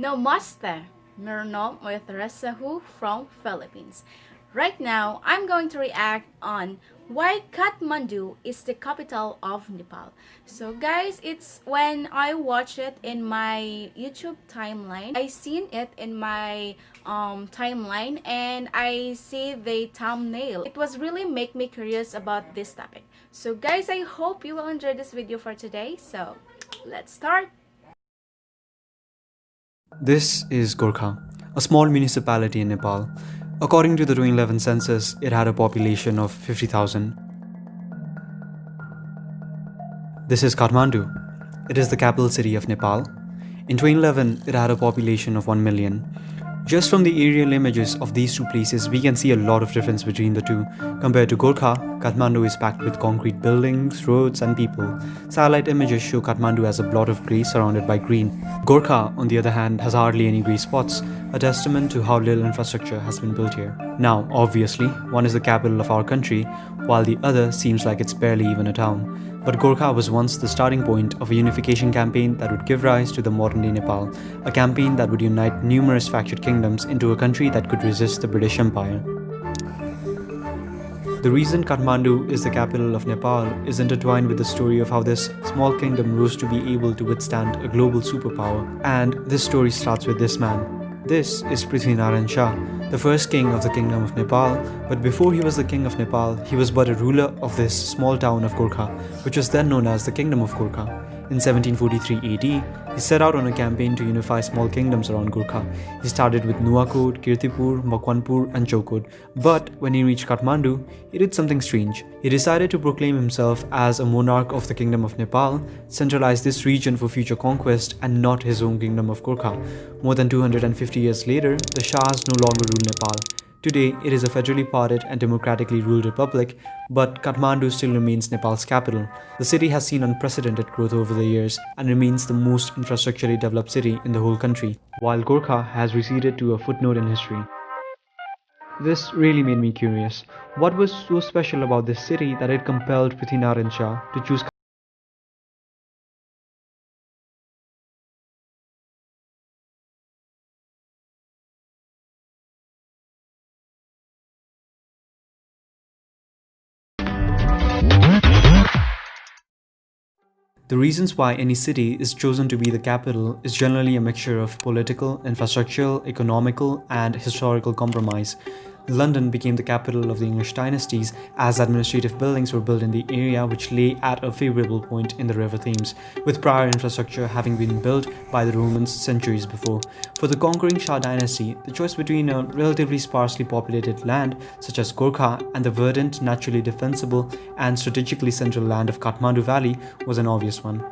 Namaste, Mirno Moythresahu from Philippines. Right now, I'm going to react on why Kathmandu is the capital of Nepal. So guys, it's when I watch it in my YouTube timeline. I seen it in my timeline and I see the thumbnail. It was really make me curious about this topic. So guys, I hope you will enjoy this video for today. So let's start. This is Gorkha, a small municipality in Nepal. According to the 2011 census, it had a population of 50,000. This is Kathmandu. It is the capital city of Nepal. In 2011, it had a population of 1 million. Just from the aerial images of these two places, we can see a lot of difference between the two. Compared to Gorkha, Kathmandu is packed with concrete buildings, roads and people. Satellite images show Kathmandu as a blot of grey surrounded by green. Gorkha, on the other hand, has hardly any grey spots, a testament to how little infrastructure has been built here. Now, obviously, one is the capital of our country, while the other seems like it's barely even a town. But Gorkha was once the starting point of a unification campaign that would give rise to the modern-day Nepal, a campaign that would unite numerous fractured kingdoms into a country that could resist the British Empire. The reason Kathmandu is the capital of Nepal is intertwined with the story of how this small kingdom rose to be able to withstand a global superpower, and this story starts with this man. This is Prithvinarayan Shah, the first king of the Kingdom of Nepal, but before he was the king of Nepal, he was but a ruler of this small town of Gorkha, which was then known as the Kingdom of Gorkha. In 1743 AD, he set out on a campaign to unify small kingdoms around Gorkha. He started with Nuwakot, Kirtipur, Makwanpur and Chokod, but when he reached Kathmandu, he did something strange. He decided to proclaim himself as a monarch of the Kingdom of Nepal, centralize this region for future conquest and not his own Kingdom of Gorkha. More than 250 years later, the Shahs no longer rule Nepal. Today, it is a federally parted and democratically ruled republic, but Kathmandu still remains Nepal's capital. The city has seen unprecedented growth over the years and remains the most infrastructurally developed city in the whole country, while Gorkha has receded to a footnote in history. This really made me curious. What was so special about this city that it compelled Prithvinarayan Shah to choose? The reasons why any city is chosen to be the capital is generally a mixture of political, infrastructural, economical, and historical compromise. London became the capital of the English dynasties as administrative buildings were built in the area which lay at a favourable point in the River Thames, with prior infrastructure having been built by the Romans centuries before. For the conquering Shah dynasty, the choice between a relatively sparsely populated land such as Gorkha and the verdant, naturally defensible and strategically central land of Kathmandu Valley was an obvious one.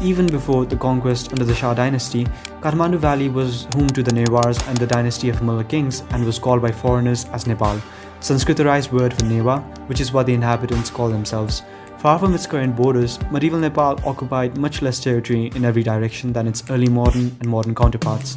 Even before the conquest under the Shah dynasty, Kathmandu Valley was home to the Newars and the dynasty of Mughal kings and was called by foreigners as Nepal, Sanskritized word for Newa, which is what the inhabitants call themselves. Far from its current borders, medieval Nepal occupied much less territory in every direction than its early modern and modern counterparts.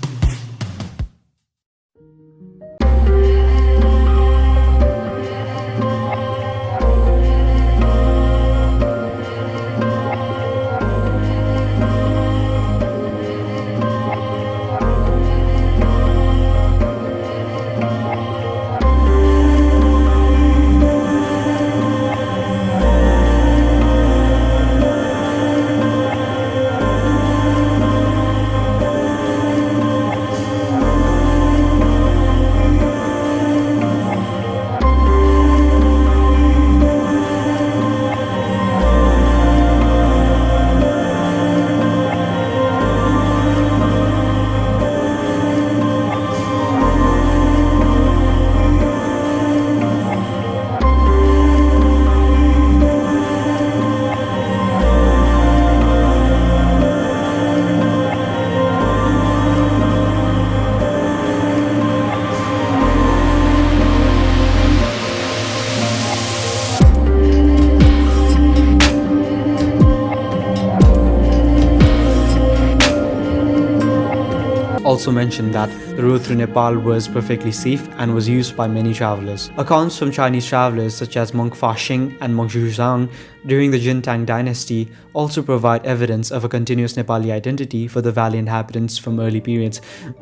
also mention that the road through Nepal was perfectly safe and was used by many travelers. Accounts from Chinese travelers such as monk Fa Xing and monk Zhu Zhang during the Jintang dynasty also provide evidence of a continuous Nepali identity for the valley inhabitants from early periods.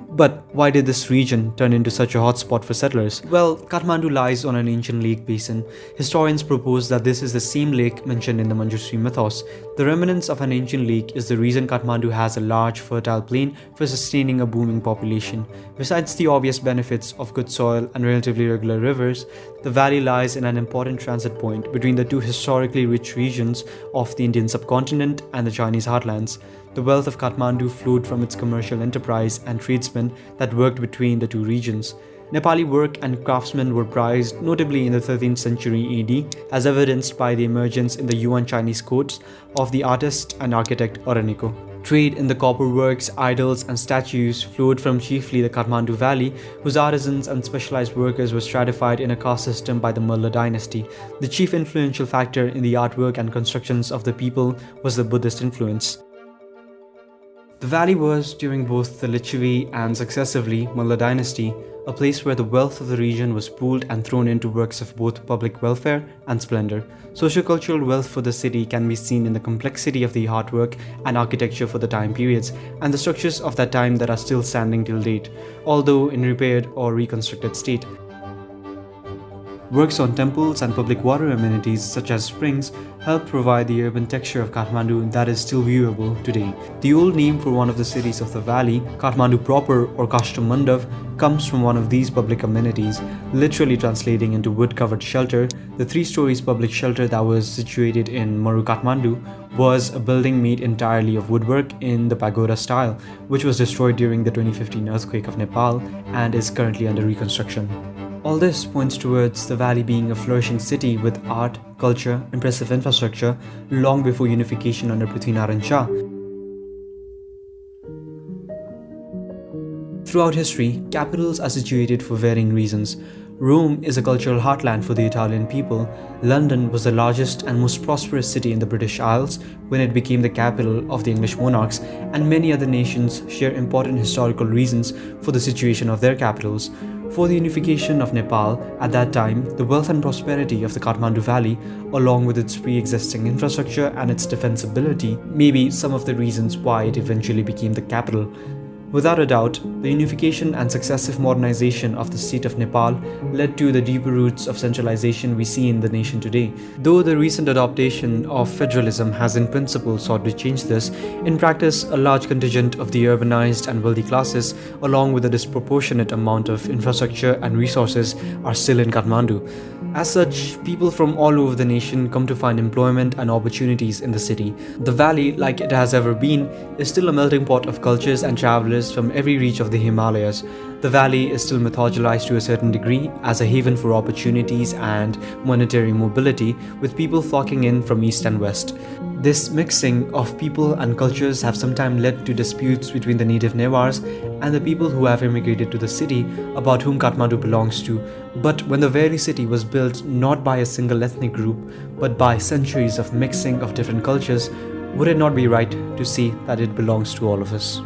But why did this region turn into such a hotspot for settlers? Well, Kathmandu lies on an ancient lake basin. Historians propose that this is the same lake mentioned in the Manjushri mythos. The remnants of an ancient lake is the reason Kathmandu has a large, fertile plain for sustaining a booming population. Besides the obvious benefits of good soil and relatively regular rivers, the valley lies in an important transit point between the two historically rich regions of the Indian subcontinent and the Chinese heartlands. The wealth of Kathmandu flowed from its commercial enterprise and tradesmen that worked between the two regions. Nepali work and craftsmen were prized, notably in the 13th century AD, as evidenced by the emergence in the Yuan Chinese courts of the artist and architect Oraniko. Trade in the copper works, idols, and statues flowed from chiefly the Kathmandu Valley, whose artisans and specialized workers were stratified in a caste system by the Mulla dynasty. The chief influential factor in the artwork and constructions of the people was the Buddhist influence. The valley was, during both the Lichavi and successively Mulla dynasty, a place where the wealth of the region was pooled and thrown into works of both public welfare and splendor. Sociocultural wealth for the city can be seen in the complexity of the artwork and architecture for the time periods, and the structures of that time that are still standing till date, although in repaired or reconstructed state. Works on temples and public water amenities such as springs help provide the urban texture of Kathmandu that is still viewable today. The old name for one of the cities of the valley, Kathmandu proper or Kashtamandav, comes from one of these public amenities, literally translating into wood-covered shelter. The 3 stories public shelter that was situated in Maru Kathmandu was a building made entirely of woodwork in the pagoda style, which was destroyed during the 2015 earthquake of Nepal and is currently under reconstruction. All this points towards the valley being a flourishing city with art, culture, impressive infrastructure long before unification under Prithviraj Shah. Throughout history, capitals are situated for varying reasons. Rome is a cultural heartland for the Italian people. London was the largest and most prosperous city in the British Isles when it became the capital of the English monarchs, and many other nations share important historical reasons for the situation of their capitals. For the unification of Nepal, at that time, the wealth and prosperity of the Kathmandu Valley, along with its pre-existing infrastructure and its defensibility, may be some of the reasons why it eventually became the capital. Without a doubt, the unification and successive modernization of the state of Nepal led to the deeper roots of centralization we see in the nation today. Though the recent adoption of federalism has in principle sought to change this, in practice a large contingent of the urbanized and wealthy classes, along with a disproportionate amount of infrastructure and resources, are still in Kathmandu. As such, people from all over the nation come to find employment and opportunities in the city. The valley, like it has ever been, is still a melting pot of cultures and travelers from every reach of the Himalayas. The valley is still mythologized to a certain degree as a haven for opportunities and monetary mobility, with people flocking in from east and west. This mixing of people and cultures have sometimes led to disputes between the native Newars and the people who have immigrated to the city about whom Kathmandu belongs to. But when the very city was built not by a single ethnic group, but by centuries of mixing of different cultures, would it not be right to say that it belongs to all of us?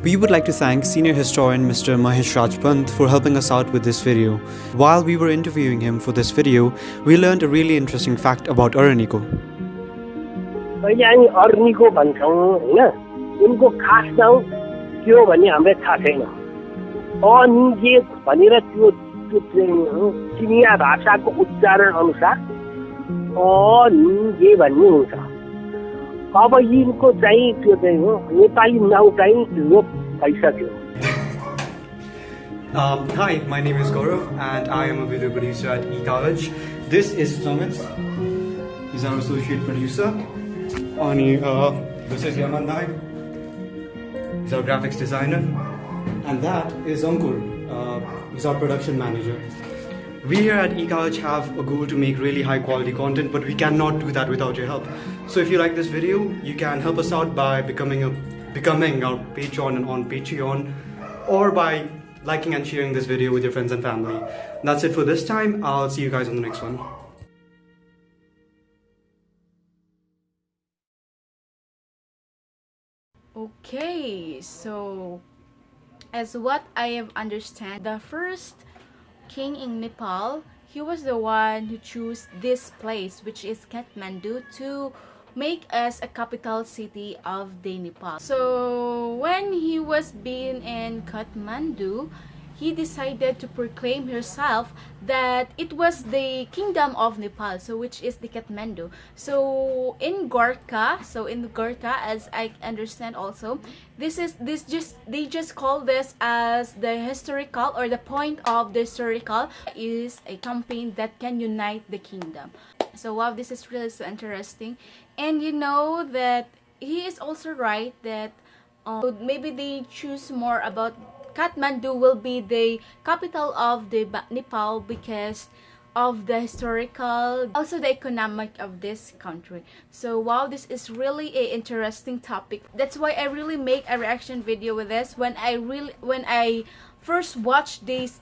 We would like to thank senior historian Mr. Mahesh Rajpant for helping us out with this video. While we were interviewing him for this video, we learned a really interesting fact about Oraniko. अहिले हामी अर्नीको भन्छौँ हैन उनको खास नाउँ के हो भन्ने हामीलाई थाहा छैन अनिजे भनेर त्यो चिनिया भाषाको उच्चारण अनुसार अनिजे भन्ने हुन्छ अब यिनको चाहिँ त्यो चाहिँ हो नेपाली नाउँ चाहिँ लोप भइसक्यो Hi, my name is Gaurav and I am a video producer at eCollege. This is Sumit. He's our associate producer. This is Yamandai. He's our graphics designer. And that is Ankur. He's our production manager. We here at eCollege have a goal to make really high quality content, but we cannot do that without your help. So if you like this video, you can help us out by becoming our patron on Patreon, or by liking and sharing this video with your friends and family. That's it for this time. I'll see you guys on the next one. Okay, so As what I have understand, the first king in Nepal, he was the one who chose this place, which is Kathmandu, to make us a capital city of the Nepal. So when he was being in Kathmandu, he decided to proclaim himself that it was the kingdom of Nepal, so which is the Kathmandu. So in Gorkha, as I understand also, they just call this as the historical, or the point of the historical is a campaign that can unite the kingdom. So wow, this is really so interesting. And you know that he is also right that maybe they choose more about Kathmandu will be the capital of the Nepal because of the historical, also the economic of this country. So wow, this is really a interesting topic. That's why I really make a reaction video with this when I first watched this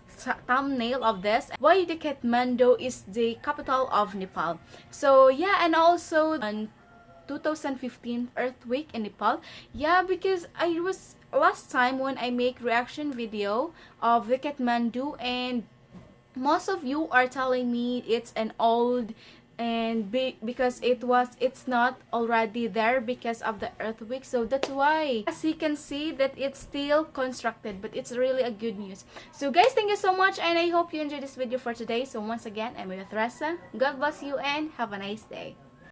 thumbnail of this, why the Kathmandu is the capital of Nepal. So yeah, and also 2015 earthquake in Nepal. Yeah, because I was last time when I make reaction video of the Kathmandu, and most of you are telling me it's an old, and because it's not already there because of the earthquake. So that's why, as you can see, that it's still constructed, but it's really a good news. So guys, thank you so much, and I hope you enjoyed this video for today. So once again, I'm with Ressa. God bless you and have a nice day.